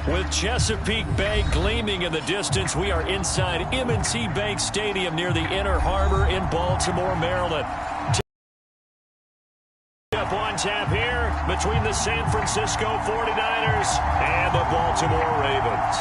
With Chesapeake Bay gleaming in the distance, we are inside M&T Bank Stadium near the Inner Harbor in Baltimore, Maryland. Up on tap here between the San Francisco 49ers and the Baltimore Ravens.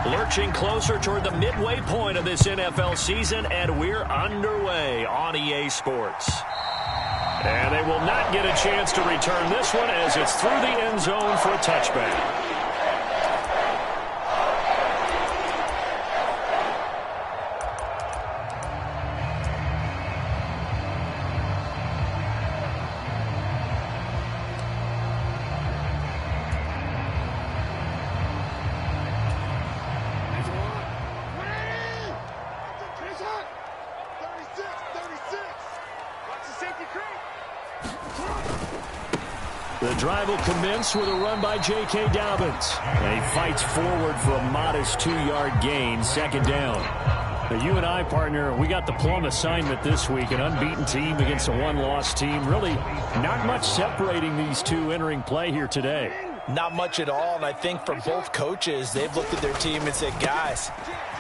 Lurching closer toward the midway point of this NFL season, and we're underway on EA Sports. And they will not get a chance to return this one as it's through the end zone for a touchback. The drive will commence with a run by J.K. Dobbins. And he fights forward for a modest 2-yard gain, second down. Now, you and I, partner, we got the plum assignment this week, an unbeaten team against a one-loss team. Really not much separating these two entering play here today. Not much at all, and I think for both coaches, they've looked at their team and said, guys,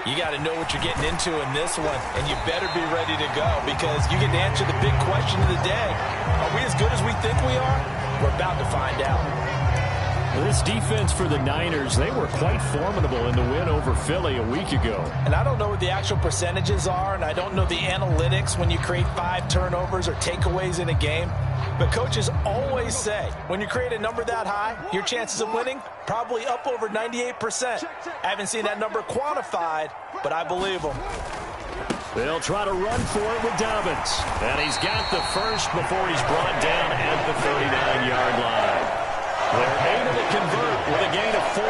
you got to know what you're getting into in this one, and you better be ready to go because you get to answer the big question of the day. Are we as good as we think we are? We're about to find out. Well, this defense for the Niners, they were quite formidable in the win over Philly a week ago. And I don't know what the actual percentages are, and I don't know the analytics when you create 5 turnovers or takeaways in a game. But coaches always say, when you create a number that high, your chances of winning probably up over 98%. I haven't seen that number quantified, but I believe them. They'll try to run for it with Dobbins. And he's got the first before he's brought down at the 39-yard line. They're able to convert with a gain of 4.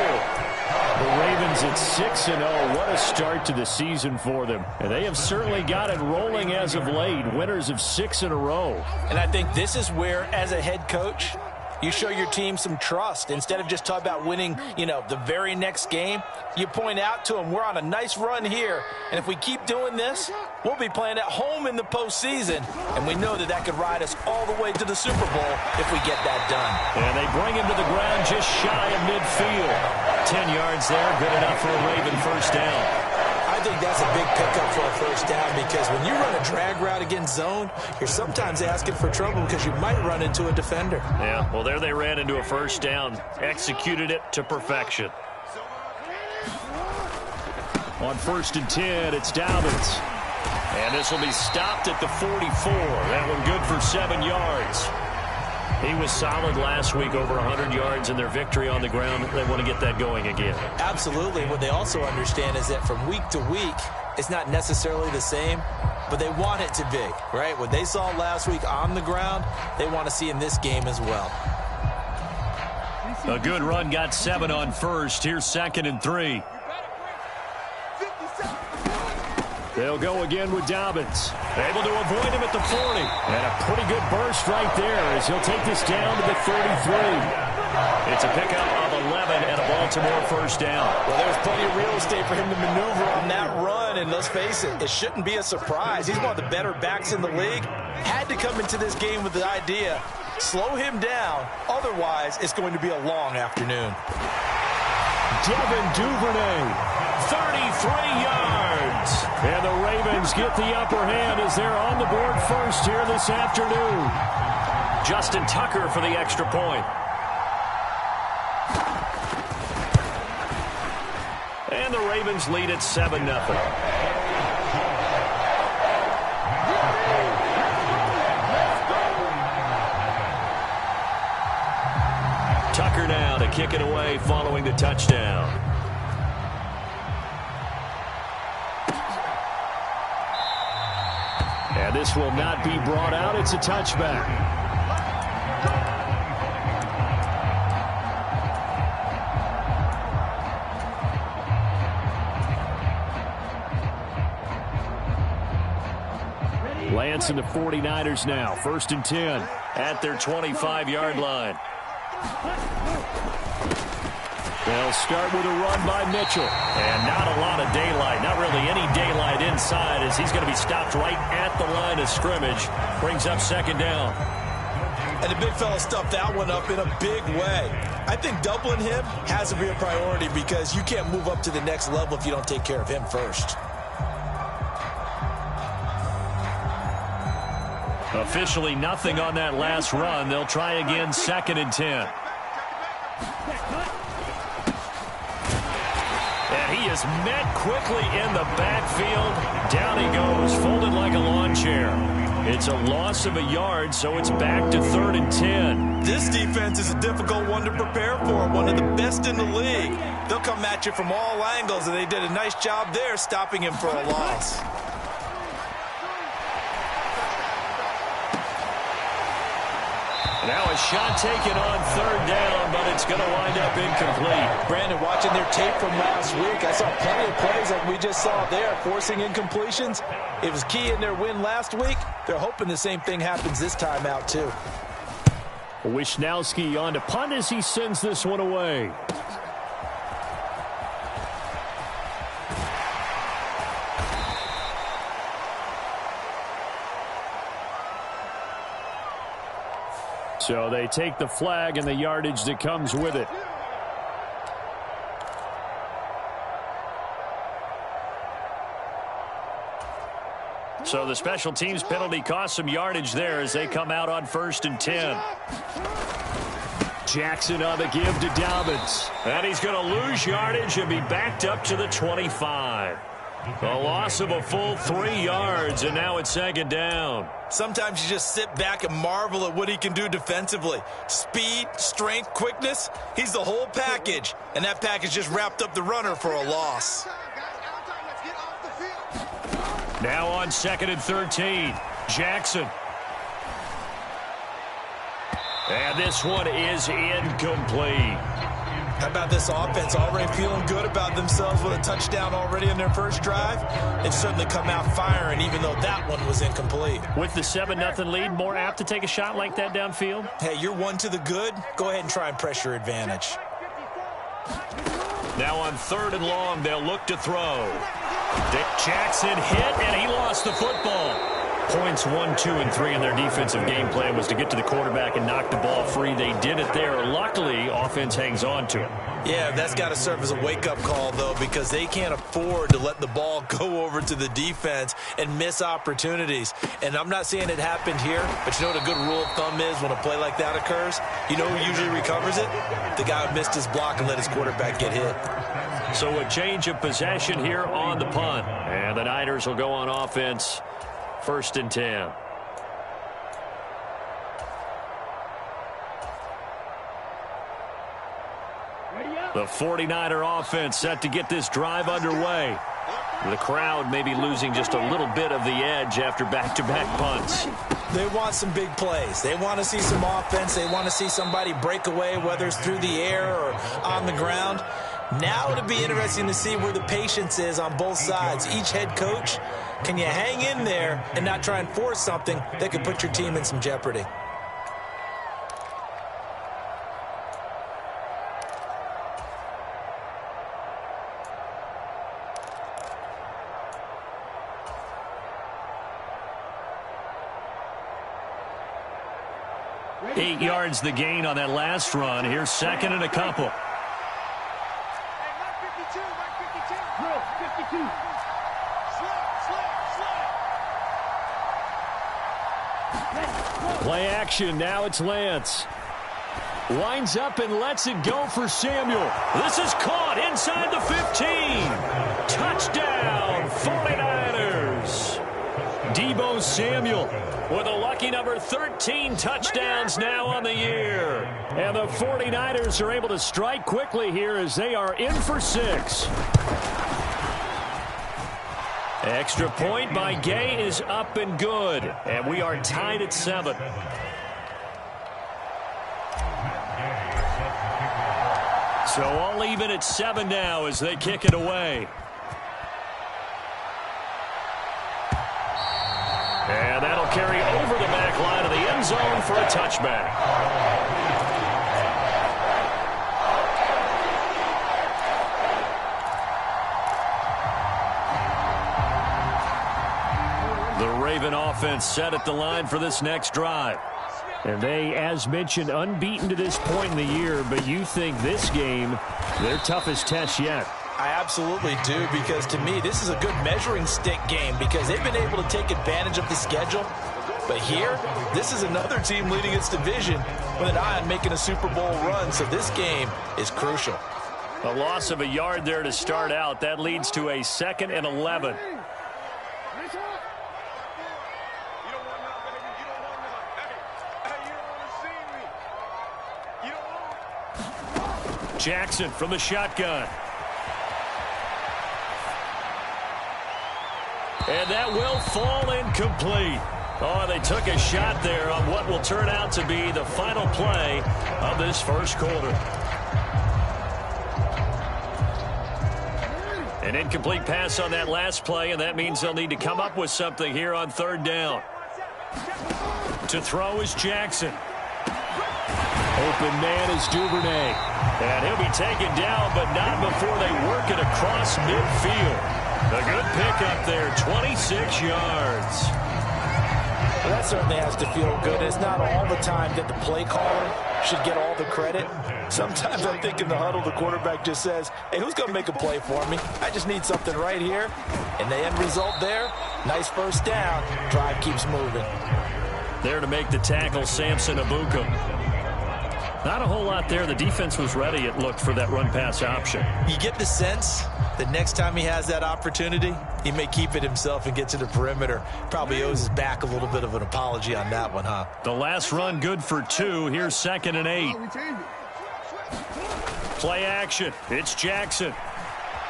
The Ravens at 6-0. What a start to the season for them. And they have certainly got it rolling as of late. Winners of 6 in a row. And I think this is where, as a head coach, you show your team some trust. Instead of just talking about winning, the very next game, you point out to them, we're on a nice run here. And if we keep doing this, we'll be playing at home in the postseason. And we know that could ride us all the way to the Super Bowl if we get that done. And they bring him to the ground just shy of midfield. 10 yards there, good enough for a Raven first down. I think that's a big pickup for a first down because when you run a drag route against zone, you're sometimes asking for trouble because you might run into a defender. Yeah, well, there they ran into a first down, executed it to perfection. On 1st and 10, it's Dobbins. And this will be stopped at the 44. That one good for 7 yards. He was solid last week, over 100 yards in their victory on the ground. They want to get that going again. Absolutely. What they also understand is that from week to week, it's not necessarily the same, but they want it to be, right? What they saw last week on the ground, they want to see in this game as well. A good run got 7 on first. Here's 2nd and 3. They'll go again with Dobbins. Able to avoid him at the 40. And a pretty good burst right there as he'll take this down to the 33. It's a pickup of 11 and a Baltimore first down. Well, there was plenty of real estate for him to maneuver on that run. And let's face it, it shouldn't be a surprise. He's one of the better backs in the league. Had to come into this game with the idea, slow him down. Otherwise, it's going to be a long afternoon. Devin Duvernay, 33 yards. And the Ravens get the upper hand as they're on the board first here this afternoon. Justin Tucker for the extra point. And the Ravens lead at 7-0. Tucker now to kick it away following the touchdown. And this will not be brought out. It's a touchback. Lance and the 49ers now. 1st and 10 at their 25-yard line. They'll start with a run by Mitchell. And not a lot of daylight. Not really any daylight inside as he's going to be stopped right at the line of scrimmage. Brings up second down. And the big fella stuffed that one up in a big way. I think doubling him has to be a priority because you can't move up to the next level if you don't take care of him first. Officially nothing on that last run. They'll try again, 2nd and 10. And he is met quickly in the backfield. Down he goes, folded like a lawn chair. It's a loss of a yard, so it's back to 3rd and 10. This defense is a difficult one to prepare for, one of the best in the league. They'll come at you from all angles, and they did a nice job there stopping him for a loss. Now a shot taken on 3rd down, but it's going to wind up incomplete. Brandon, watching their tape from last week, I saw plenty of plays like we just saw there, forcing incompletions. It was key in their win last week. They're hoping the same thing happens this time out, too. Wisnowski on to punt as he sends this one away. So they take the flag and the yardage that comes with it. So the special teams penalty cost some yardage there as they come out on 1st and 10. Jackson on the give to Dobbins. And he's going to lose yardage and be backed up to the 25. A loss of a full 3 yards, and now it's 2nd down. Sometimes you just sit back and marvel at what he can do defensively. Speed, strength, quickness, he's the whole package. And that package just wrapped up the runner for a loss. Now on 2nd and 13, Jackson. And this one is incomplete. How about this offense already feeling good about themselves with a touchdown already in their first drive? They've certainly come out firing, even though that one was incomplete. With the 7-0 lead, more apt to take a shot like that downfield? Hey, you're one to the good. Go ahead and try and press your advantage. Now on 3rd and long, they'll look to throw. Dick Jackson hit, and he lost the football. Points 1, 2, and 3 in their defensive game plan was to get to the quarterback and knock the ball free. They did it there. Luckily, offense hangs on to it. Yeah, that's got to serve as a wake-up call, though, because they can't afford to let the ball go over to the defense and miss opportunities. And I'm not saying it happened here, but you know what a good rule of thumb is when a play like that occurs? You know who usually recovers it? The guy who missed his block and let his quarterback get hit. So a change of possession here on the punt. And the Niners will go on offense. 1st and 10. The 49er offense set to get this drive underway. The crowd may be losing just a little bit of the edge after back-to-back punts. They want some big plays. They want to see some offense. They want to see somebody break away, whether it's through the air or on the ground. Now it'll be interesting to see where the patience is on both sides. Each head coach, can you hang in there and not try and force something that could put your team in some jeopardy? Eight yards the gain on that last run. Here's 2nd and a couple. Play action. Now it's Lance. Winds up and lets it go for Samuel. This is caught inside the 15. Touchdown, 49ers. Deebo Samuel with a lucky number 13 touchdowns now on the year. And the 49ers are able to strike quickly here as they are in for 6. Extra point by Gay is up and good. And we are tied at 7. So all even at 7 now as they kick it away. And that'll carry over the back line of the end zone for a touchback. Raven offense set at the line for this next drive. And they, as mentioned, unbeaten to this point in the year, but you think this game, their toughest test yet. I absolutely do, because to me, this is a good measuring stick game because they've been able to take advantage of the schedule. But here, this is another team leading its division with an eye on making a Super Bowl run, so this game is crucial. A loss of a yard there to start out. That leads to a 2nd and 11. Jackson from the shotgun. And that will fall incomplete. Oh, they took a shot there on what will turn out to be the final play of this first quarter. An incomplete pass on that last play, and that means they'll need to come up with something here on 3rd down. To throw is Jackson. Open man is Duvernay. And he'll be taken down, but not before they work it across midfield. A good pickup there, 26 yards. Well, that certainly has to feel good. It's not all the time that the play caller should get all the credit. Sometimes I think in the huddle, the quarterback just says, hey, who's going to make a play for me? I just need something right here. And the end result there, nice first down. Drive keeps moving. There to make the tackle, Samson Abuka. Not a whole lot there. The defense was ready, it looked, for that run-pass option. You get the sense that next time he has that opportunity, he may keep it himself and get to the perimeter. Probably owes his back a little bit of an apology on that one, huh? The last run good for 2. Here's 2nd and 8. Play action. It's Jackson.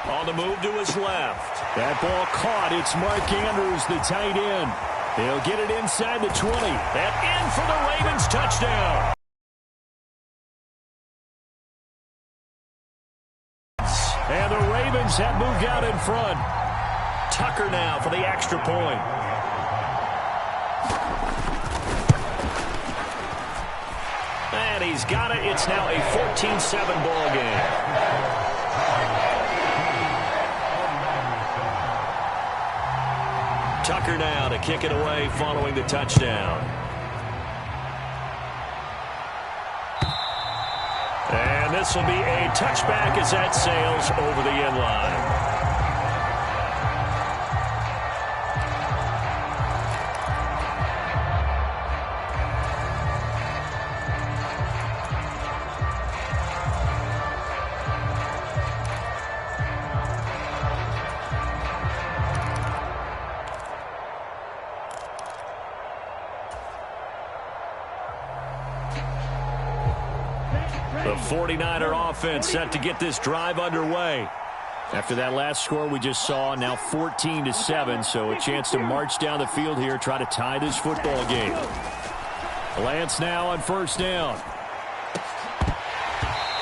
On the move to his left. That ball caught. It's Mark Andrews, the tight end. He'll get it inside the 20. And in for the Ravens touchdown. And the Ravens have moved out in front. Tucker now for the extra point. And he's got it. It's now a 14-7 ball game. Tucker now to kick it away following the touchdown. And this will be a touchback as that sails over the end line. The 49er offense set to get this drive underway. After that last score we just saw, now 14-7, so a chance to march down the field here, try to tie this football game. Lance now on 1st down.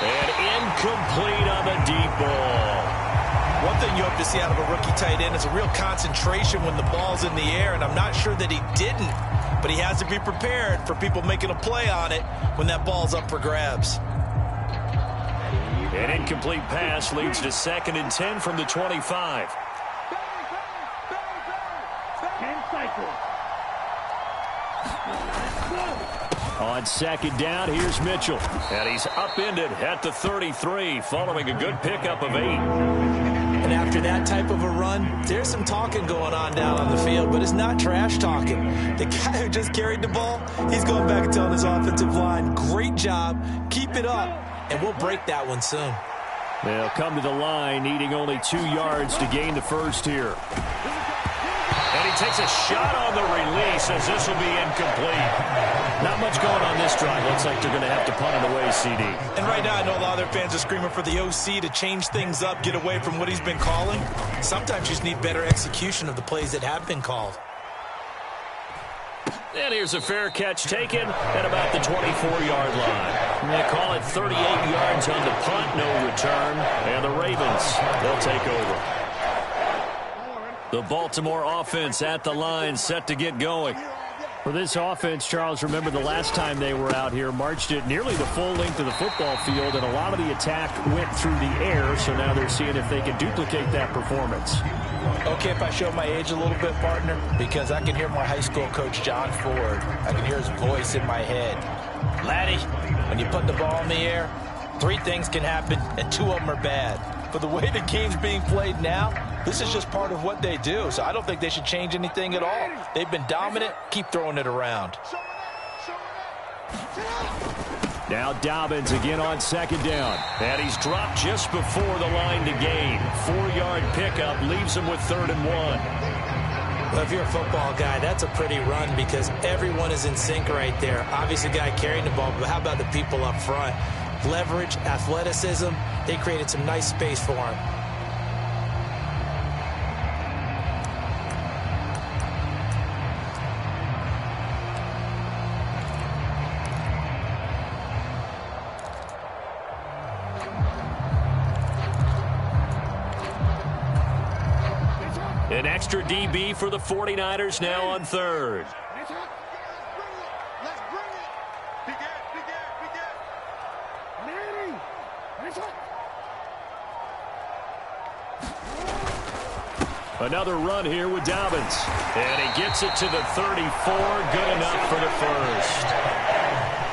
And incomplete on the deep ball. One thing you hope to see out of a rookie tight end is a real concentration when the ball's in the air, and I'm not sure that he didn't, but he has to be prepared for people making a play on it when that ball's up for grabs. An incomplete pass leads to 2nd and 10 from the 25. On 2nd down, here's Mitchell. And he's upended at the 33 following a good pickup of 8. And after that type of a run, there's some talking going on down on the field, but it's not trash talking. The guy who just carried the ball, he's going back and telling his offensive line, great job, keep it up. And we'll break that one soon. They'll come to the line, needing only 2 yards to gain the first here. And he takes a shot on the release as this will be incomplete. Not much going on this drive. Looks like they're going to have to punt it away, CD. And right now I know a lot of their fans are screaming for the OC to change things up, get away from what he's been calling. Sometimes you just need better execution of the plays that have been called. And here's a fair catch taken at about the 24-yard line. They call it 38 yards on the punt, no return. And the Ravens, they'll take over. The Baltimore offense at the line, set to get going. For this offense, Charles, remember the last time they were out here, marched it nearly the full length of the football field, and a lot of the attack went through the air, so now they're seeing if they can duplicate that performance. Okay, if I show my age a little bit, partner, because I can hear my high school coach, John Ford. I can hear his voice in my head. Laddie, when you put the ball in the air, 3 things can happen, and 2 of them are bad. For the way the game's being played now, this is just part of what they do, so I don't think they should change anything at all. They've been dominant. Keep throwing it around. Now Dobbins again on second down. And he's dropped just before the line to gain. 4-yard pickup leaves him with 3rd and 1. Well, if you're a football guy, that's a pretty run because everyone is in sync right there. Obviously, the guy carrying the ball, but how about the people up front? Leverage, athleticism, they created some nice space for him. An extra DB for the 49ers now on 3rd. Another run here with Dobbins. And he gets it to the 34. Good enough for the first.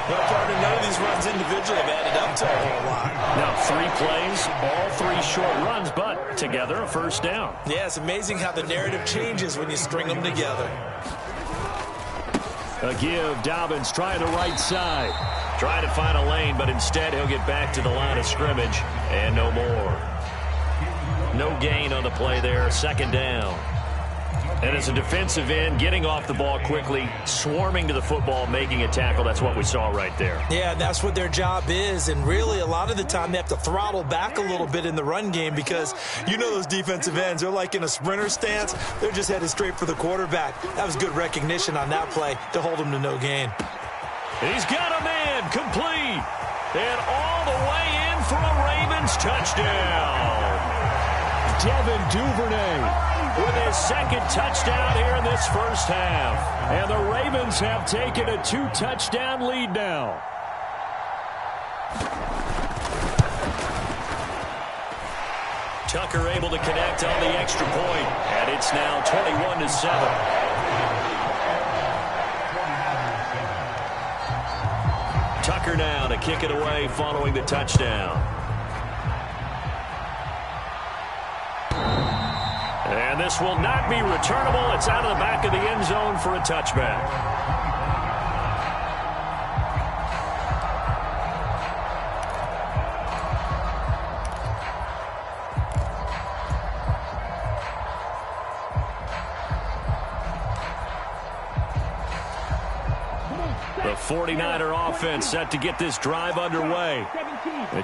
Well, partner, none of these runs individually have added up to a whole lot. Now 3 plays, all 3 short runs, but together a first down. Yeah, it's amazing how the narrative changes when you string them together. A give, Dobbins trying the right side. Trying to find a lane, but instead he'll get back to the line of scrimmage and no more. No gain on the play there, 2nd down. And as a defensive end, getting off the ball quickly, swarming to the football, making a tackle, that's what we saw right there. Yeah, that's what their job is, and really a lot of the time they have to throttle back a little bit in the run game because you know those defensive ends, they're like in a sprinter stance. They're just headed straight for the quarterback. That was good recognition on that play to hold him to no gain. He's got a man, complete, and all the way in for a Ravens touchdown. Devin Duvernay with his 2nd touchdown here in this first half. And the Ravens have taken a 2-touchdown lead now. Tucker able to connect on the extra point, and it's now 21-7. Tucker now to kick it away following the touchdown. And this will not be returnable. It's out of the back of the end zone for a touchback. The 49er offense set to get this drive underway.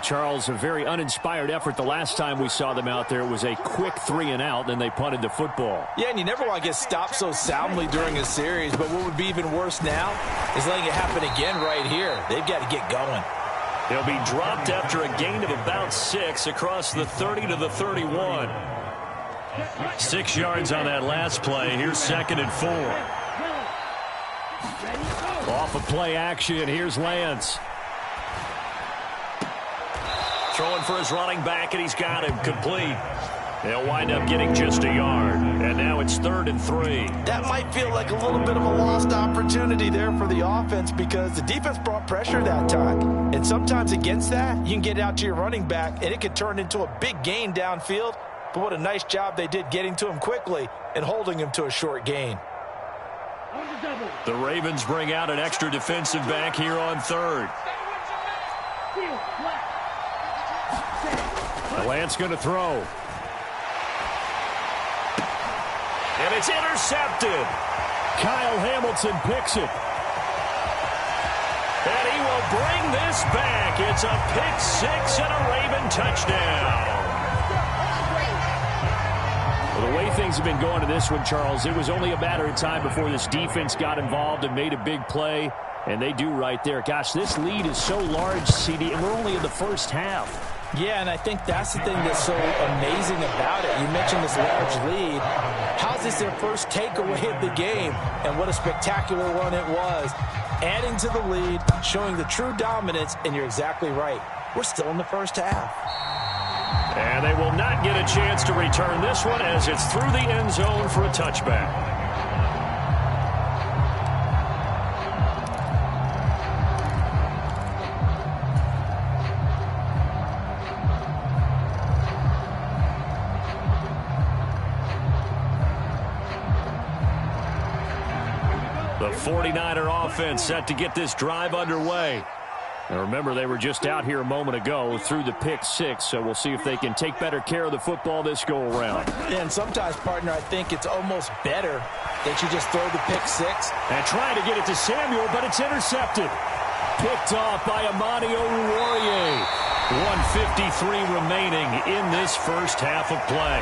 Charles, a very uninspired effort the last time we saw them out there. It was a quick 3-and-out, then they punted the football. Yeah, and you never want to get stopped so soundly during a series, but what would be even worse now is letting it happen again right here. They've got to get going. They'll be dropped after a gain of about 6 across the 30 to the 31. 6 yards on that last play. Here's 2nd and 4. Off of play action, here's Lance. Throwing for his running back, and he's got him complete. They'll wind up getting just a yard. And now it's 3rd and 3. That might feel like a little bit of a lost opportunity there for the offense because the defense brought pressure that time. And sometimes against that, you can get out to your running back, and it can turn into a big gain downfield. But what a nice job they did getting to him quickly and holding him to a short gain. The Ravens bring out an extra defensive back here on 3rd. Lance going to throw. And it's intercepted. Kyle Hamilton picks it. And he will bring this back. It's a pick 6 and a Raven touchdown. Well, the way things have been going to this one, Charles, it was only a matter of time before this defense got involved and made a big play. And they do right there. Gosh, this lead is so large, CD, and we're only in the first half. Yeah, and I think that's the thing that's so amazing about it. You mentioned this large lead. How's this their first takeaway of the game? And what a spectacular one it was. Adding to the lead, showing the true dominance, and you're exactly right. We're still in the first half. And they will not get a chance to return this one as it's through the end zone for a touchback. The 49er offense set to get this drive underway. Now remember, they were just out here a moment ago through the pick six, so we'll see if they can take better care of the football this go-around. And sometimes, partner, I think it's almost better that you just throw the pick six. And trying to get it to Samuel, but it's intercepted. Picked off by Amani Oruwariye. 1:53 remaining in this first half of play.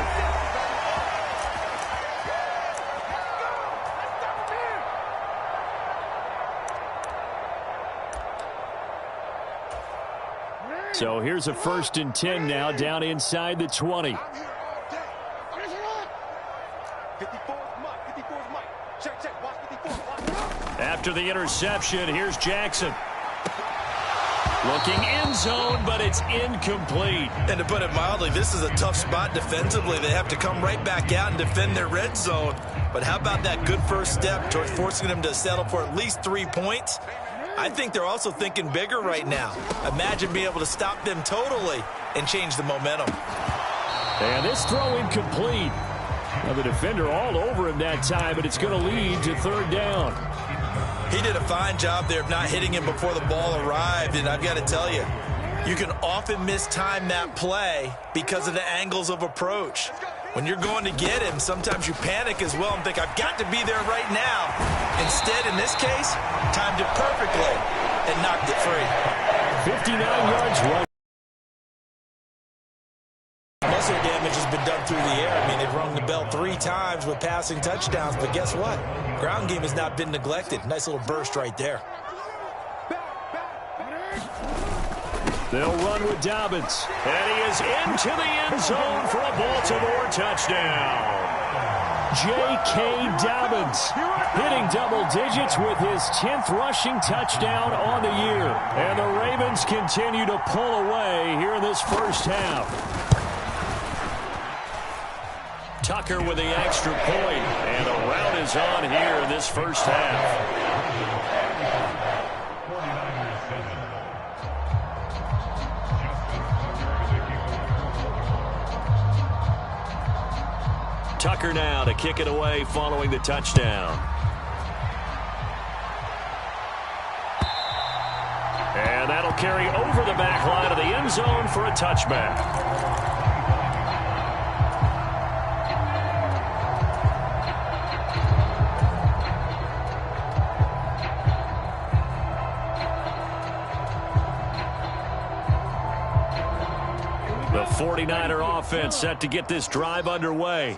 So here's a 1st and 10 now down inside the 20. After the interception, here's Jackson. Looking end zone, but it's incomplete. And to put it mildly, this is a tough spot defensively. They have to come right back out and defend their red zone. But how about that good first step towards forcing them to settle for at least 3 points? I think they're also thinking bigger right now. Imagine being able to stop them totally and change the momentum. And this throw incomplete. Now the defender all over him that time, but it's going to lead to 3rd down. He did a fine job there of not hitting him before the ball arrived, and I've got to tell you, you can often mistime that play because of the angles of approach. When you're going to get him, sometimes you panic as well and think, I've got to be there right now. Instead, in this case, timed it perfectly and knocked it free. 59 yards right. Most of their damage has been done through the air. I mean, they've rung the bell 3 times with passing touchdowns, but guess what? Ground game has not been neglected. Nice little burst right there. They'll run with Dobbins. And he is into the end zone for a Baltimore touchdown. J.K. Dobbins hitting double digits with his 10th rushing touchdown on the year. And the Ravens continue to pull away here in this first half. Tucker with the extra point. And a rout is on here in this first half. Tucker now to kick it away following the touchdown. And that'll carry over the back line of the end zone for a touchback. The 49er offense set to get this drive underway.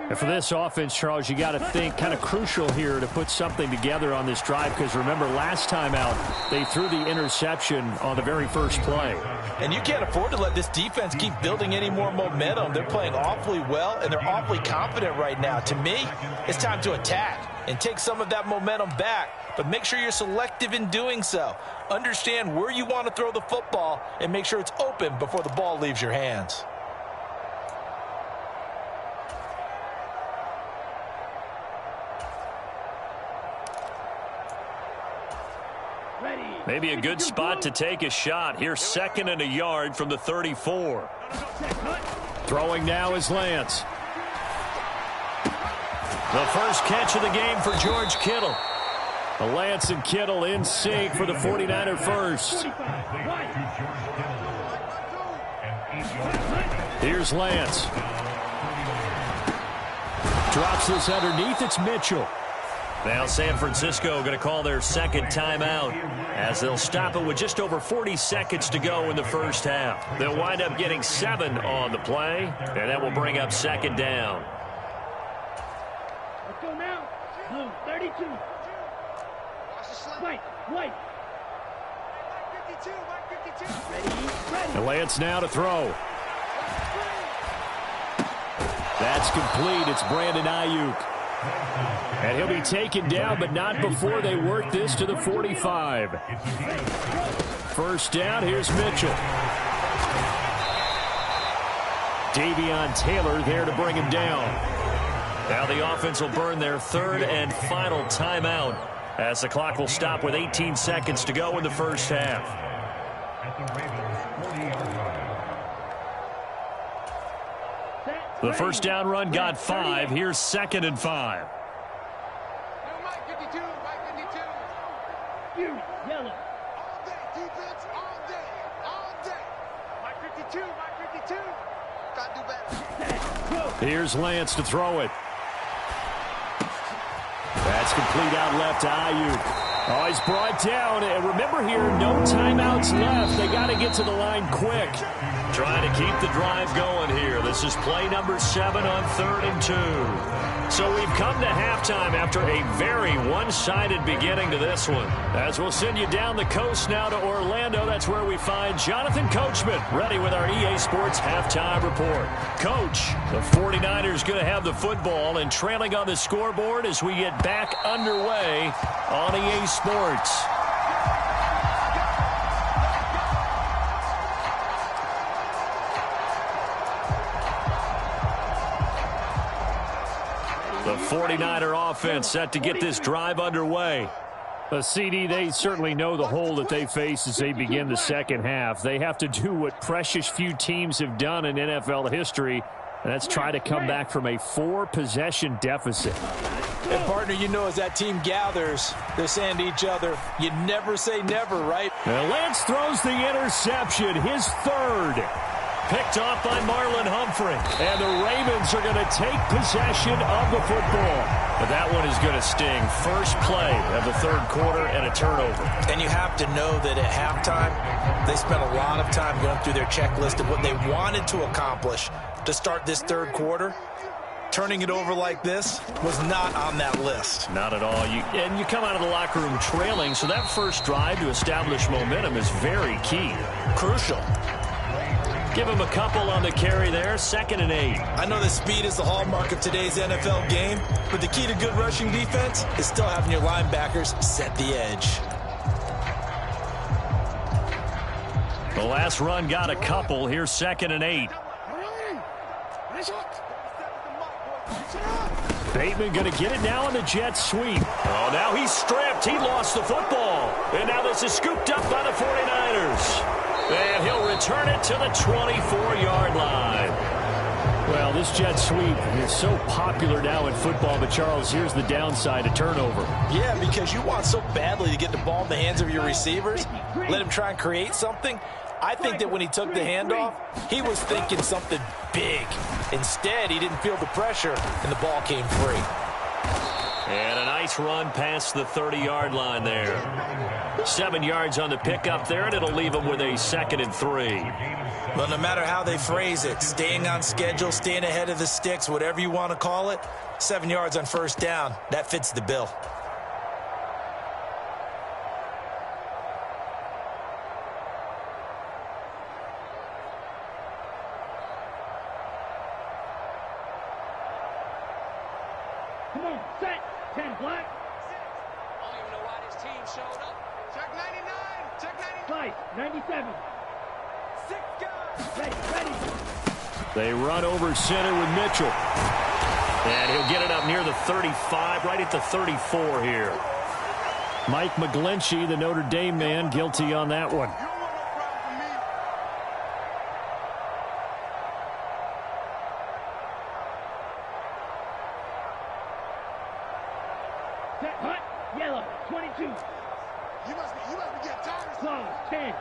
And for this offense, Charles, you got to think kind of crucial here to put something together on this drive, because remember last time out they threw the interception on the very first play. And you can't afford to let this defense keep building any more momentum. They're playing awfully well, and they're awfully confident right now. To me, it's time to attack and take some of that momentum back, but make sure you're selective in doing so. Understand where you want to throw the football and make sure it's open before the ball leaves your hands. Maybe a good spot to take a shot. Here's 2nd and a yard from the 34. Throwing now is Lance. The first catch of the game for George Kittle. Lance and Kittle in sync for the 49er first. Here's Lance. Drops this underneath. It's Mitchell. Now San Francisco going to call their 2nd timeout as they'll stop it with just over 40 seconds to go in the first half. They'll wind up getting 7 on the play, and that will bring up 2nd down. Let's go now. Blue, 32. White. And Lance now to throw. That's complete. It's Brandon Ayuk. And he'll be taken down, but not before they work this to the 45. First down, here's Mitchell. Davion Taylor there to bring him down. Now the offense will burn their third and final timeout as the clock will stop with 18 seconds to go in the first half. The first down run got 5. Here's 2nd and 5. Yellow. All day, defense, all day, all day. My 52, my 52. Gotta do better. Here's Lance to throw it. That's complete out left to Ayuk. Oh, he's brought down. And remember here, no timeouts left. They got to get to the line quick. Trying to keep the drive going here. This is play number 7 on 3rd and 2. So we've come to halftime after a very one-sided beginning to this one. As we'll send you down the coast now to Orlando, that's where we find Jonathan Coachman ready with our EA Sports halftime report. Coach, the 49ers going to have the football and trailing on the scoreboard as we get back underway on EA Sports. The 49er offense set to get this drive underway. CD, they certainly know the hole that they face as they begin the second half. They have to do what precious few teams have done in NFL history, and that's try to come back from a 4-possession deficit. And, partner, you know as that team gathers, they're saying to each other, you never say never, right? And Lance throws the interception, his 3rd. Picked off by Marlon Humphrey. And the Ravens are going to take possession of the football. But that one is going to sting. First play of the 3rd quarter and a turnover. And you have to know that at halftime, they spent a lot of time going through their checklist of what they wanted to accomplish to start this 3rd quarter. Turning it over like this was not on that list. Not at all. And you come out of the locker room trailing, so that first drive to establish momentum is very key. Crucial. Give him a couple on the carry there, 2nd and 8. I know that speed is the hallmark of today's NFL game, but the key to good rushing defense is still having your linebackers set the edge. The last run got a couple. Here's 2nd and 8. Bateman going to get it now on the jet sweep. Oh, now he's stripped. He lost the football. And now this is scooped up by the 49ers. And he'll return it to the 24-yard line. Well, this jet sweep is so popular now in football, but Charles, here's the downside, a turnover. Yeah, because you want so badly to get the ball in the hands of your receivers, let him try and create something. I think that when he took the handoff, he was thinking something big. Instead, he didn't feel the pressure, and the ball came free. And a nice run past the 30-yard line there. 7 yards on the pickup there, and it'll leave them with a 2nd and 3. Well, no matter how they phrase it, staying on schedule, staying ahead of the sticks, whatever you want to call it, 7 yards on first down, that fits the bill. Come on, set. 10 black. I don't even know why this team showed up. Check 99. Check 99. 97. 6 guys. Ready. They run over center with Mitchell. And he'll get it up near the 35, right at the 34 here. Mike McGlinchey, the Notre Dame man, guilty on that one. Yellow, 22. You must be getting tired. Close, 10.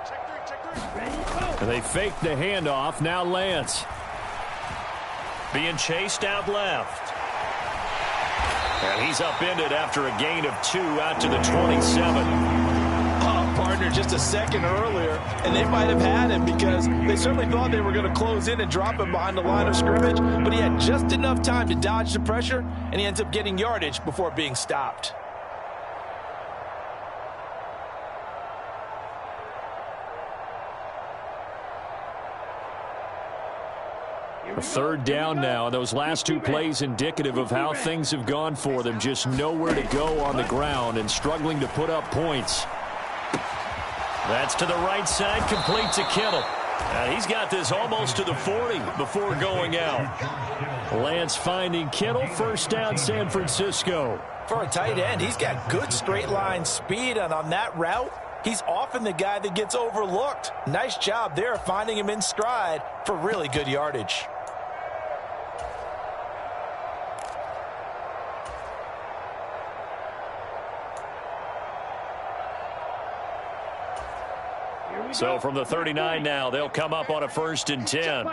Check 3. Ready, go. And they fake the handoff. Now Lance. Being chased out left. And he's upended after a gain of 2 out to the 27. Partner, just a second earlier, and they might have had him because they certainly thought they were going to close in and drop him behind the line of scrimmage, but he had just enough time to dodge the pressure, and he ends up getting yardage before being stopped. A third down now, and those last two plays indicative of how things have gone for them. Just nowhere to go on the ground and struggling to put up points. That's to the right side, complete to Kittle. He's got this almost to the 40 before going out. Lance finding Kittle, first down San Francisco. For a tight end, he's got good straight line speed, and on that route, he's often the guy that gets overlooked. Nice job there finding him in stride for really good yardage. So from the 39 now, they'll come up on a 1st and 10.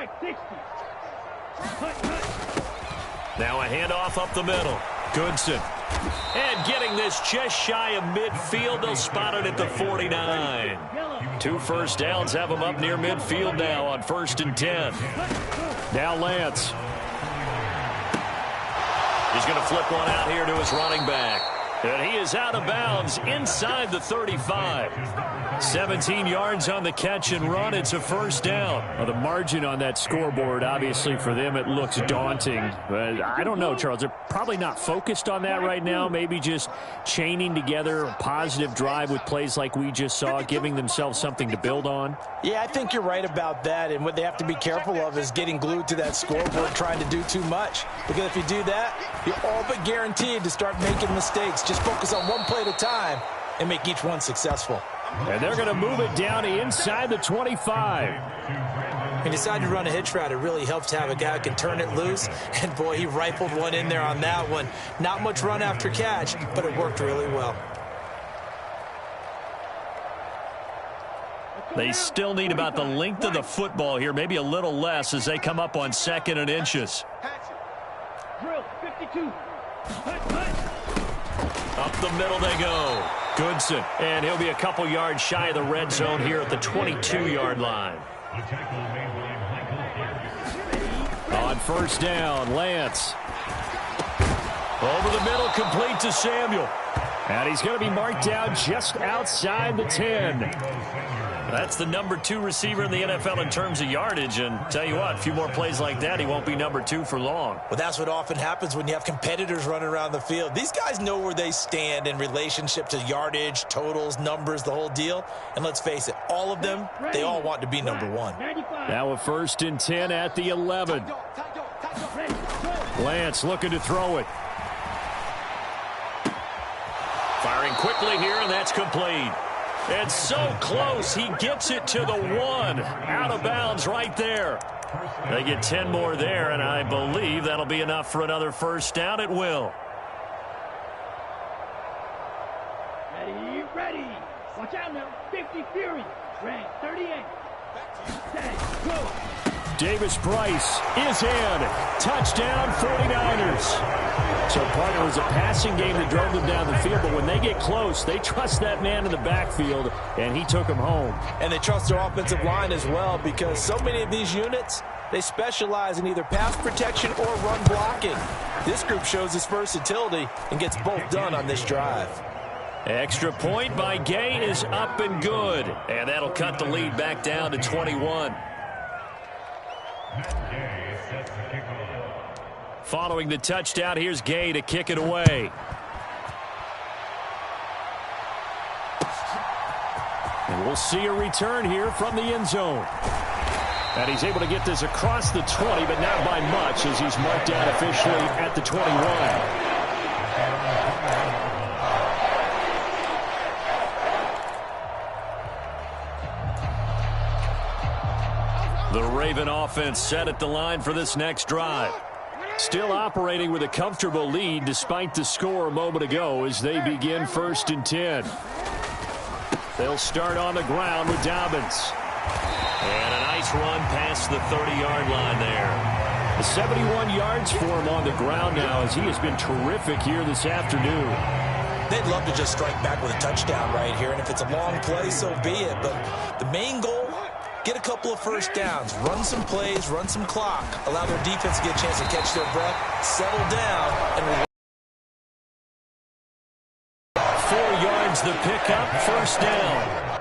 Now a handoff up the middle. Goodson. And getting this just shy of midfield. They'll spot it at the 49. 2 first downs have them up near midfield now on 1st and 10. Now Lance. He's going to flip one out here to his running back. And he is out of bounds inside the 35. 17 yards on the catch and run. It's a first down. Well, the margin on that scoreboard, obviously for them, it looks daunting. But I don't know, Charles. They're probably not focused on that right now. Maybe just chaining together a positive drive with plays like we just saw, giving themselves something to build on. Yeah, I think you're right about that. And what they have to be careful of is getting glued to that scoreboard, trying to do too much. Because if you do that, you're all but guaranteed to start making mistakes. Just focus on one play at a time and make each one successful. And they're going to move it down to inside the 25. He decided to run a hitch route. It really helps to have a guy who can turn it loose. And, boy, he rifled one in there on that one. Not much run after catch, but it worked really well. They still need about the length of the football here, maybe a little less as they come up on 2nd and inches. Drill 52. Up the middle they go. Goodson. And he'll be a couple yards shy of the red zone here at the 22-yard line. On first down, Lance. Over the middle, complete to Samuel. And he's going to be marked down just outside the 10. That's the number 2 receiver in the NFL in terms of yardage. And tell you what, a few more plays like that, he won't be number 2 for long. Well, that's what often happens when you have competitors running around the field. These guys know where they stand in relationship to yardage, totals, numbers, the whole deal. And let's face it, all of them, they all want to be number 1. Now a 1st and 10 at the 11. Lance looking to throw it. Firing quickly here, and that's complete. It's so close. He gets it to the 1. Out of bounds right there. They get 10 more there, and I believe that'll be enough for another first down. It will. Ready. Watch out now. 50 Fury. Red 38. Set. Go. Davis Price is in. Touchdown, 49ers. So, partner, it was a passing game that drove them down the field, but when they get close, they trust that man in the backfield, and he took him home. And they trust their offensive line as well, because so many of these units, they specialize in either pass protection or run blocking. This group shows its versatility and gets both done on this drive. Extra point by Gay is up and good. And that'll cut the lead back down to 21. Following the touchdown, here's Gay to kick it away. And we'll see a return here from the end zone. And he's able to get this across the 20, but not by much as he's marked down officially at the 21. The Raven offense set at the line for this next drive. Still operating with a comfortable lead despite the score a moment ago as they begin 1st and 10. They'll start on the ground with Dobbins. And a nice run past the 30-yard line there. 71 yards for him on the ground now as he has been terrific here this afternoon. They'd love to just strike back with a touchdown right here, and if it's a long play, so be it. But the main goal, get a couple of first downs, run some plays, run some clock, allow their defense to get a chance to catch their breath, settle down, and 4 yards the pickup, first down.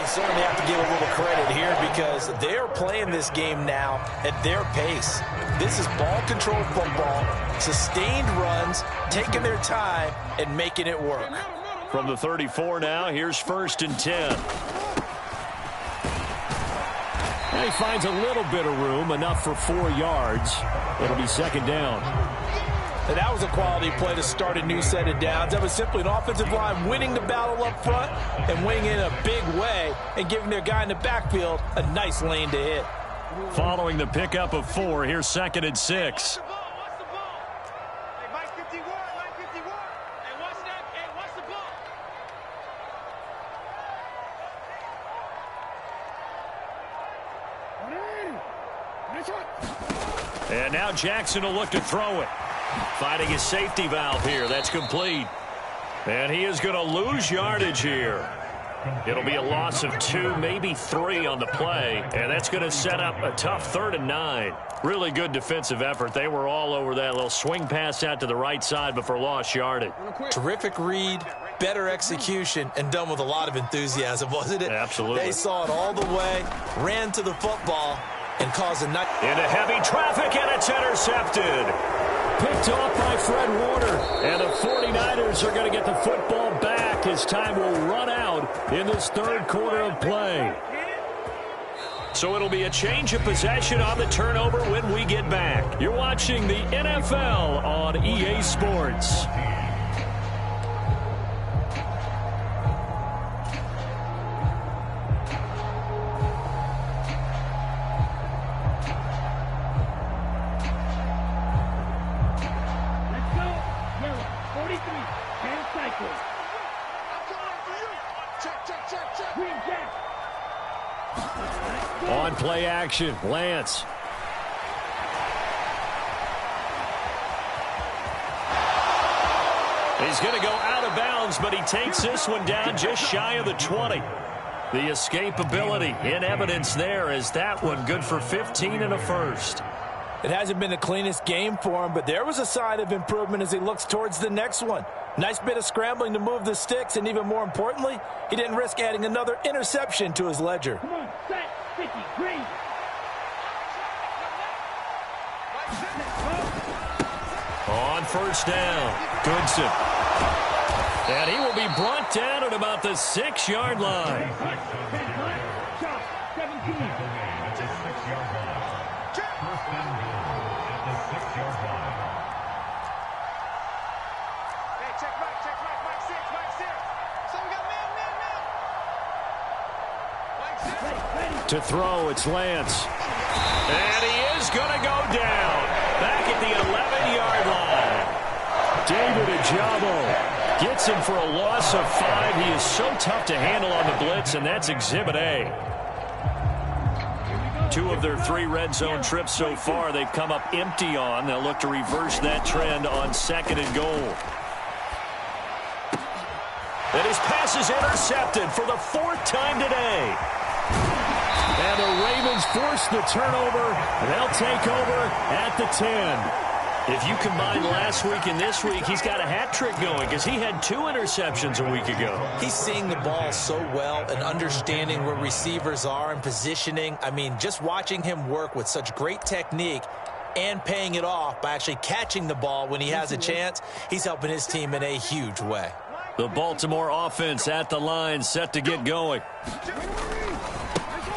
You certainly have to give a little credit here because they're playing this game now at their pace. This is ball control football, sustained runs, taking their time and making it work. From the 34 now, here's 1st and 10. And he finds a little bit of room, enough for 4 yards. It'll be 2nd down. And that was a quality play to start a new set of downs. That was simply an offensive line winning the battle up front and winning in a big way and giving their guy in the backfield a nice lane to hit. Following the pickup of 4, here's 2nd and 6. And now Jackson will look to throw it. Finding his safety valve here. That's complete. And he is going to lose yardage here. It'll be a loss of 2, maybe 3 on the play. And that's going to set up a tough 3rd and 9. Really good defensive effort. They were all over that little swing pass out to the right side, but for lost yardage. Terrific read, better execution, and done with a lot of enthusiasm, wasn't it? Absolutely. They saw it all the way, ran to the football, and caused a nice... Into heavy traffic, and it's intercepted. Picked off by Fred Warner. And the 49ers are going to get the football back as time will run out in this 3rd quarter of play. So it'll be a change of possession on the turnover when we get back. You're watching the NFL on EA Sports. On play action, Lance. He's going to go out of bounds, but he takes this one down just shy of the 20. The escapability in evidence there as that one good for 15 and a first. It hasn't been the cleanest game for him, but there was a sign of improvement as he looks towards the next one. Nice bit of scrambling to move the sticks, and even more importantly, he didn't risk adding another interception to his ledger. Come on, set, 50, green. On 1st down, Goodson. And he will be brought down at about the 6-yard line. Shot, 17. To throw, it's Lance. And he is going to go down. Back at the 11-yard line. David Ajabo gets him for a loss of 5. He is so tough to handle on the blitz, and that's Exhibit A. 2 of their 3 red zone trips so far they've come up empty on. They'll look to reverse that trend on 2nd and goal. And his pass is intercepted for the 4th time today. And the Ravens force the turnover. They'll take over at the 10. If you combine last week and this week, he's got a hat trick going because he had 2 interceptions a week ago. He's seeing the ball so well and understanding where receivers are and positioning. I mean, just watching him work with such great technique and paying it off by actually catching the ball when he has a chance, he's helping his team in a huge way. The Baltimore offense at the line, set to get going.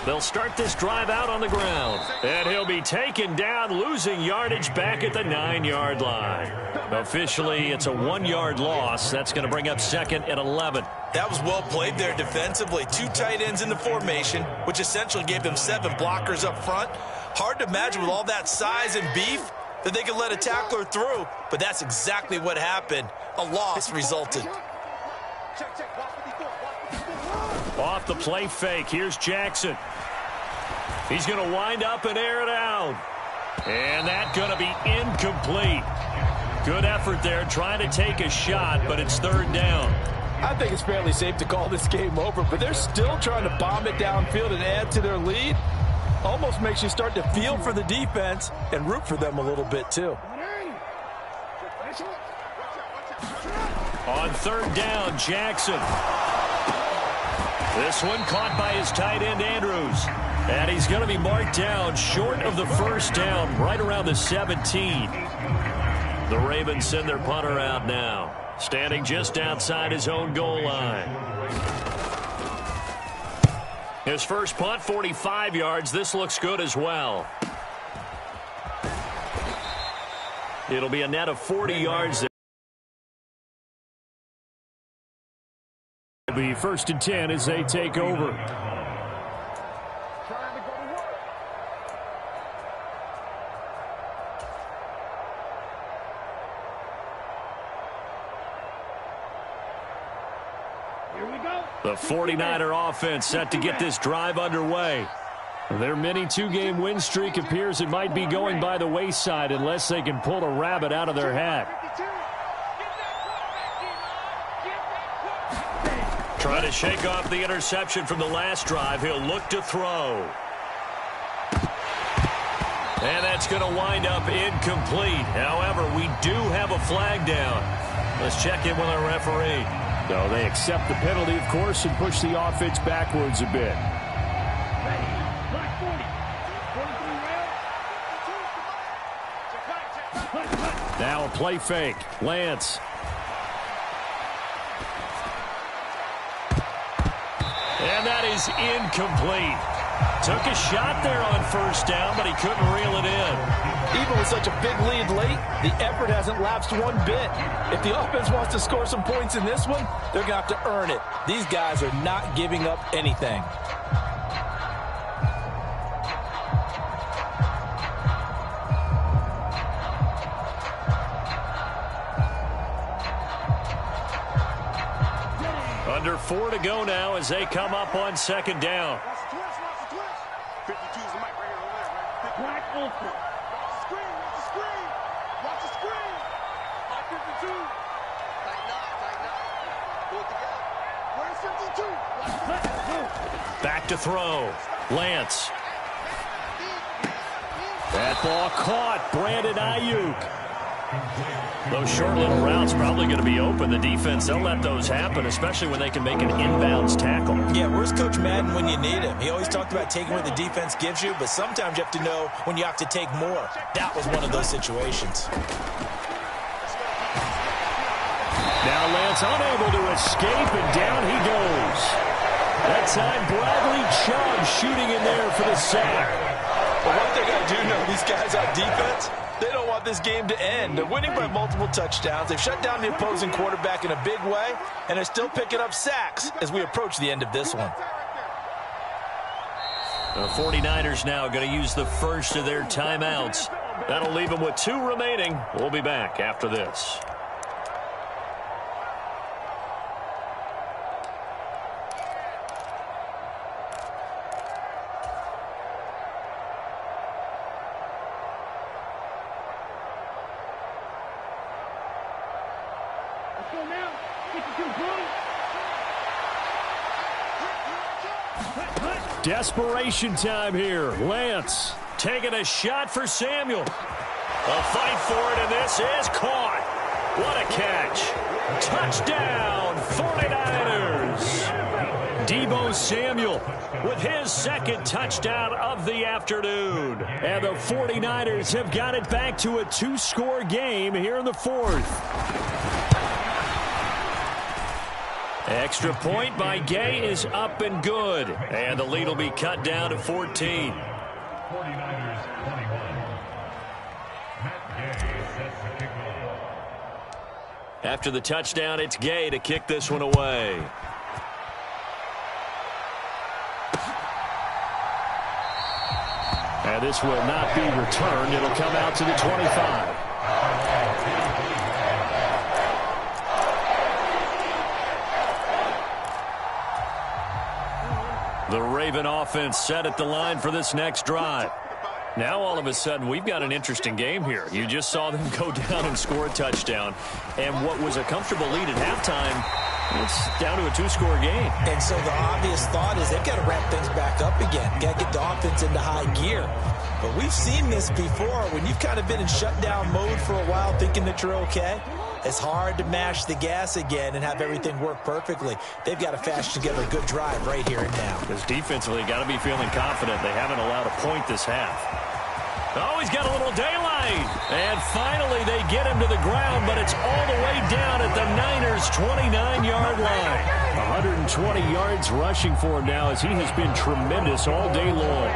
They'll start this drive out on the ground. And he'll be taken down, losing yardage back at the 9-yard line. Officially, it's a 1-yard loss. That's going to bring up 2nd and 11. That was well played there defensively. 2 tight ends in the formation, which essentially gave them 7 blockers up front. Hard to imagine with all that size and beef that they could let a tackler through, but that's exactly what happened. A loss resulted. Off the play fake, here's Jackson. He's going to wind up and air it out. And that's going to be incomplete. Good effort there, trying to take a shot, but it's 3rd down. I think it's fairly safe to call this game over, but they're still trying to bomb it downfield and add to their lead. Almost makes you start to feel for the defense and root for them a little bit, too. On 3rd down, Jackson. This one caught by his tight end, Andrews. And he's going to be marked down short of the first down, right around the 17. The Ravens send their punter out now, standing just outside his own goal line. His first punt, 45 yards. This looks good as well. It'll be a net of 40 yards. It'll be 1st and 10 as they take over. The 49er offense set to get this drive underway. Their mini two-game win streak appears it might be going by the wayside unless they can pull a rabbit out of their hat. Trying to shake off the interception from the last drive. He'll look to throw. And that's going to wind up incomplete. However, we do have a flag down. Let's check in with our referee. No, they accept the penalty, of course, and push the offense backwards a bit. Now a play fake. Lance. And that is incomplete. Took a shot there on first down, but he couldn't reel it in. Even with such a big lead late, the effort hasn't lapsed one bit. If the offense wants to score some points in this one, they're going to have to earn it. These guys are not giving up anything. Under 4 to go now as they come up on 2nd down. Back to throw. Lance. That ball caught. Brandon Ayuk. Those short little routes probably going to be open. The defense, they'll let those happen, especially when they can make an inbounds tackle. Yeah, where's Coach Madden when you need him? He always talked about taking what the defense gives you, but sometimes you have to know when you have to take more. That was one of those situations. Now Lance unable to escape, and down he goes. That time Bradley Chubb shooting in there for the sack. But one thing I do know, these guys on defense, they don't want this game to end. They're winning by multiple touchdowns. They've shut down the opposing quarterback in a big way, and they're still picking up sacks as we approach the end of this one. The 49ers now going to use the first of their timeouts. That'll leave them with 2 remaining. We'll be back after this. Desperation time here. Lance taking a shot for Samuel. A fight for it, and this is caught. What a catch. Touchdown, 49ers. Deebo Samuel with his 2nd touchdown of the afternoon. And the 49ers have got it back to a 2-score game here in the 4th. Extra point by Gay is up and good. And the lead will be cut down to 14. 49ers 21. Matt Gay sets the kickoff. After the touchdown, it's Gay to kick this one away. And this will not be returned. It'll come out to the 25. The Raven offense set at the line for this next drive. Now all of a sudden we've got an interesting game here. You just saw them go down and score a touchdown. And what was a comfortable lead at halftime, it's down to a 2-score game. And so the obvious thought is they've got to ramp things back up again. Got to get the offense into high gear. But we've seen this before when you've kind of been in shutdown mode for a while thinking that you're okay. It's hard to mash the gas again and have everything work perfectly. They've got to fashion together a good drive right here and now. Because defensively, got to be feeling confident. They haven't allowed a point this half. Oh, he's got a little daylight. And finally, they get him to the ground, but it's all the way down at the Niners' 29-yard line. 120 yards rushing for him now as he has been tremendous all day long.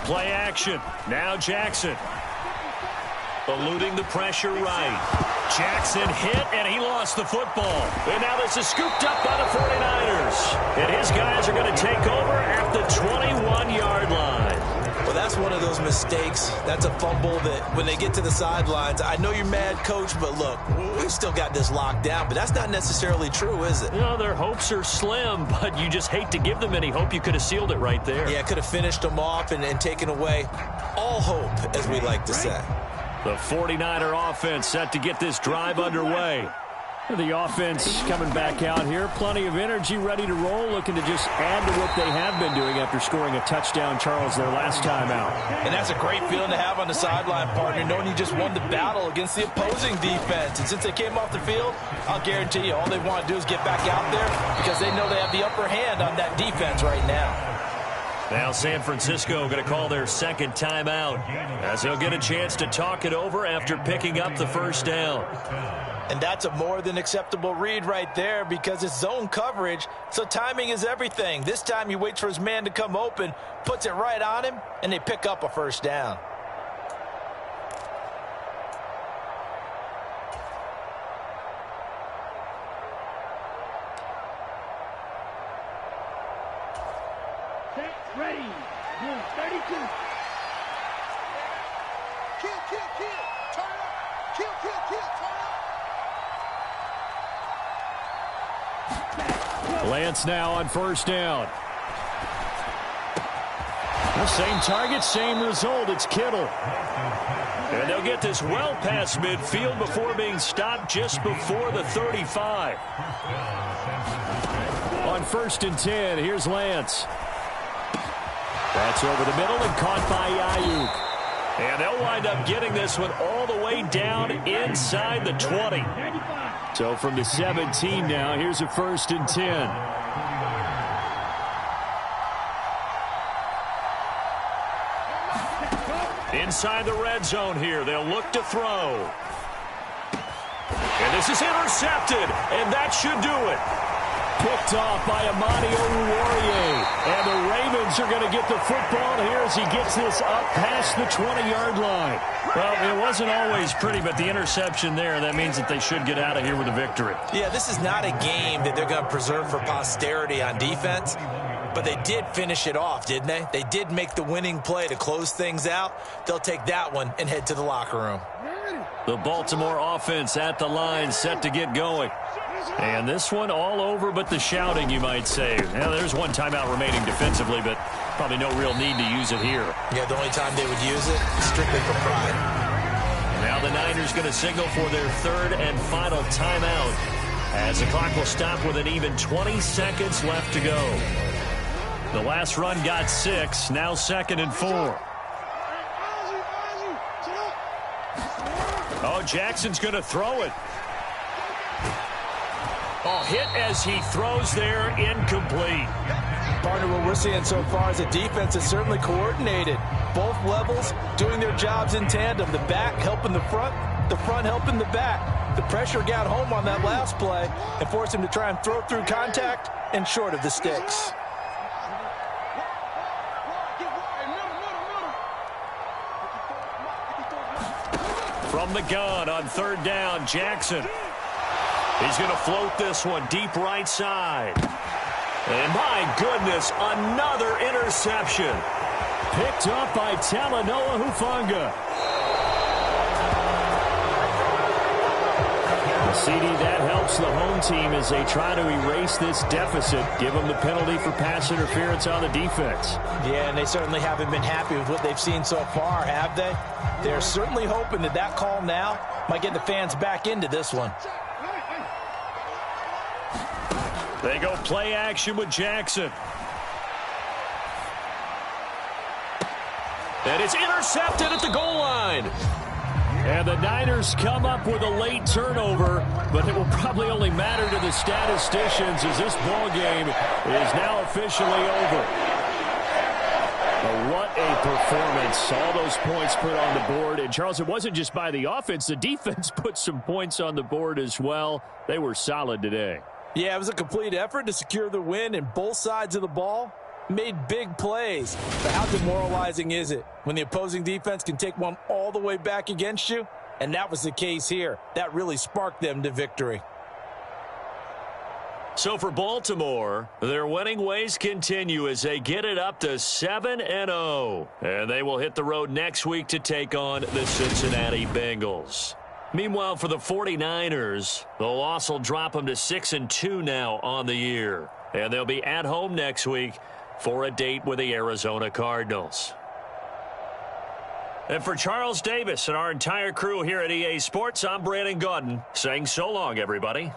Play action. Now Jackson. Eluding the pressure right. Jackson hit, and he lost the football. And now this is scooped up by the 49ers. And his guys are going to take over at the 21-yard line. Well, that's one of those mistakes. That's a fumble that when they get to the sidelines, I know you're mad, Coach, but look, we've still got this locked down. But that's not necessarily true, is it? No, their hopes are slim, but you just hate to give them any hope. You could have sealed it right there. Yeah, could have finished them off and taken away all hope, as we like to say. The 49er offense set to get this drive underway. The offense coming back out here. Plenty of energy, ready to roll, looking to just add to what they have been doing after scoring a touchdown, Charles, their last time out. And that's a great feeling to have on the sideline, partner, knowing you just won the battle against the opposing defense. And since they came off the field, I'll guarantee you all they want to do is get back out there because they know they have the upper hand on that defense right now. Now San Francisco going to call their second timeout as they'll get a chance to talk it over after picking up the first down. And that's a more than acceptable read right there because it's zone coverage, so timing is everything. This time he waits for his man to come open, puts it right on him, and they pick up a first down. Set, ready. Move 32. Kill, turn up. Kill, turn up. Lance now on first down. The same target, same result. It's Kittle. And they'll get this well past midfield before being stopped just before the 35. On 1st and 10, here's Lance. That's over the middle and caught by Ayuk. And they'll wind up getting this one all the way down inside the 20. So from the 17 now, here's a 1st and 10. Inside the red zone here, they'll look to throw. And this is intercepted, and that should do it. Picked off by Amani Oruwariye. And the Ravens are going to get the football here as he gets this up past the 20-yard line. Well, it wasn't always pretty, but the interception there, that means that they should get out of here with a victory. Yeah, this is not a game that they're going to preserve for posterity on defense, but they did finish it off, didn't they? They did make the winning play to close things out. They'll take that one and head to the locker room. The Baltimore offense at the line, set to get going. And this one all over but the shouting, you might say. Now, there's one timeout remaining defensively, but probably no real need to use it here. Yeah, the only time they would use it is strictly for pride. Now the Niners going to signal for their third and final timeout as the clock will stop with an even 20 seconds left to go. The last run got 6, now 2nd and 4. Oh, Jackson's going to throw it. Oh, hit as he throws there, incomplete. Partner, what we're seeing so far is a defense that's certainly coordinated. Both levels doing their jobs in tandem. The back helping the front helping the back. The pressure got home on that last play and forced him to try and throw through contact and short of the sticks. From the gun on 3rd down, Jackson. He's going to float this one deep right side. And my goodness, another interception. Picked up by Talanoa Hufanga. The CD, that helps the home team as they try to erase this deficit, give them the penalty for pass interference on the defense. Yeah, and they certainly haven't been happy with what they've seen so far, have they? They're certainly hoping that that call now might get the fans back into this one. They go play action with Jackson. And it's intercepted at the goal line. And the Niners come up with a late turnover, but it will probably only matter to the statisticians as this ball game is now officially over. But what a performance. All those points put on the board. And, Charles, it wasn't just by the offense. The defense put some points on the board as well. They were solid today. Yeah, it was a complete effort to secure the win, and both sides of the ball made big plays. But how demoralizing is it when the opposing defense can take one all the way back against you? And that was the case here. That really sparked them to victory. So for Baltimore, their winning ways continue as they get it up to 7-0. And they will hit the road next week to take on the Cincinnati Bengals. Meanwhile, for the 49ers, the loss will drop them to 6-2 now on the year. And they'll be at home next week for a date with the Arizona Cardinals. And for Charles Davis and our entire crew here at EA Sports, I'm Brandon Gaudin saying so long, everybody.